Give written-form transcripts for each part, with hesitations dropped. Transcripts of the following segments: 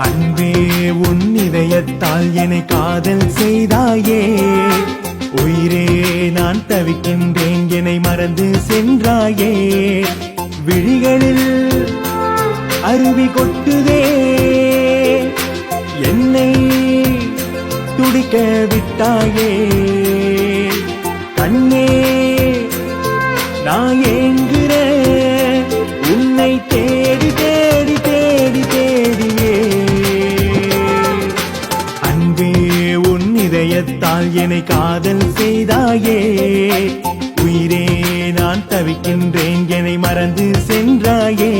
அன்பே உன் இதயத்தால் என்னை காதல் செய்தாயே, உயிரே நான் தவிக்கின்றேன் என்னை மறந்து சென்றாயே. விழிகளில் அருவி கொட்டுதே, என்னை துடிக்க விட்டாயே. கண்ணே நான் ஏங்குற உன்னை தேடி தேடி தேடி தேடியே. அன்பே உன் இதயத்தால் என்னை காதல் செய்தாயே, உயிரே நான் தவிக்கின்றேன் என்னை மறந்து சென்றாயே.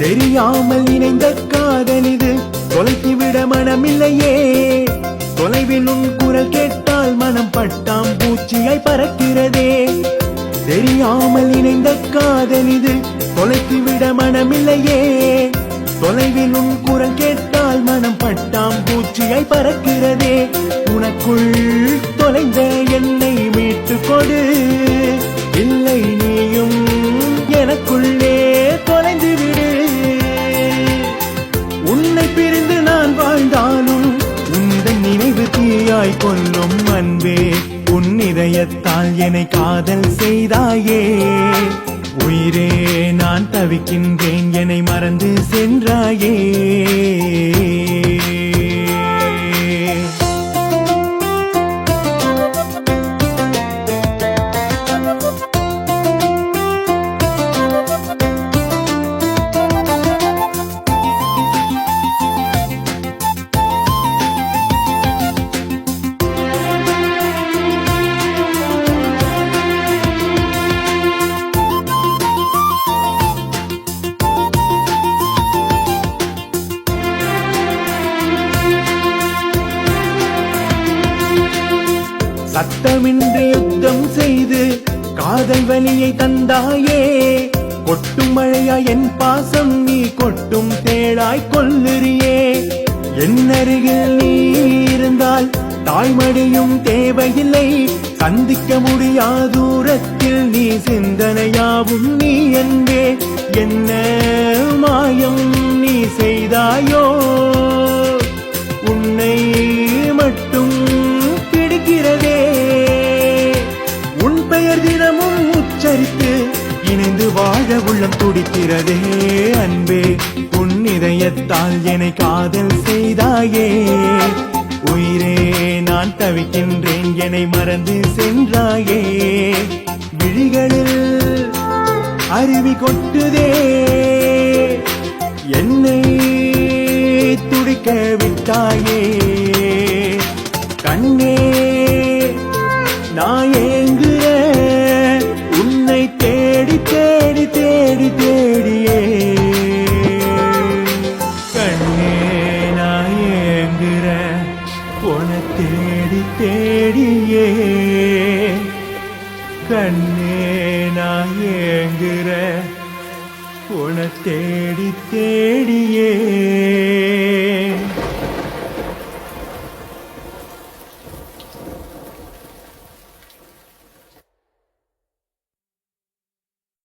தெரியாமல் இணைந்த காதல் இது தொலைத்துவிட மனமில்லையே. தொலைவில் உன் குரல் கேட்டால் மனம் பட்டாம் பூச்சியாய் பறக்கிறதே. தெரியாமல் இணைந்த காதல் இது தொலைத்துவிட மனமில்லையே. தொலைவில் உன் குரல் கேட்டால் மனம் பட்டாம் பூச்சியாய் பறக்கிறதே. உனக்குள் தொலைந்த என்னை மீட்டு கொடு, இல்லை நீயும் எனக்குள்ளே தொலைந்து விடு. உன்னை பிரிந்து நான் வாழ்ந்தாலும் உந்தன் நினைவு தீயாய் கொல்லும். அன்பே உன் இதயத்தால் என்னை காதல் செய்தாயே, உயிரே நான் தவிக்கின்றேன் என்னை மறந்து சென்றாயே. சத்தமின்றி யுத்தம் செய்து காதல் வலியை தந்தாயே. கொட்டும் மழையா என் பாசம் நீ கொட்டும் தேளாய் கொல்லுறியே. என் அருகில் நீ இருந்தால் தாய்மடியும் தேவையில்லை. சந்திக்க முடியா தூரத்தில் நீ சிந்தனையாவும் நீ என்பே. என்ன மாயம் நீ செய்தாயோ, உன்னை மட்டும் பிடிக்கிறதே. உன் பெயர் தினமும் உச்சரித்து இணைந்து வாழ உள்ளம் துடிக்கிறதே. அன்பே உன் இதயத்தால் என்னை காதல் செய்தாயே, உயிரே நான் தவிக்கின்றேன் என்னை மறந்து சென்றாயே. விழிகளில் அருவி கொட்டுதே, என்னை துடிக்க விட்டாயே. கண்ணே நான் ஏங்குற உன்னை தேடி தேடி தேடி தேடியே. கண்ணே நான் ஏங்குற உன்னை தேடி தேடியே. கண்ணே நான் ஏங்குற உன்னை தேடி தேடியே.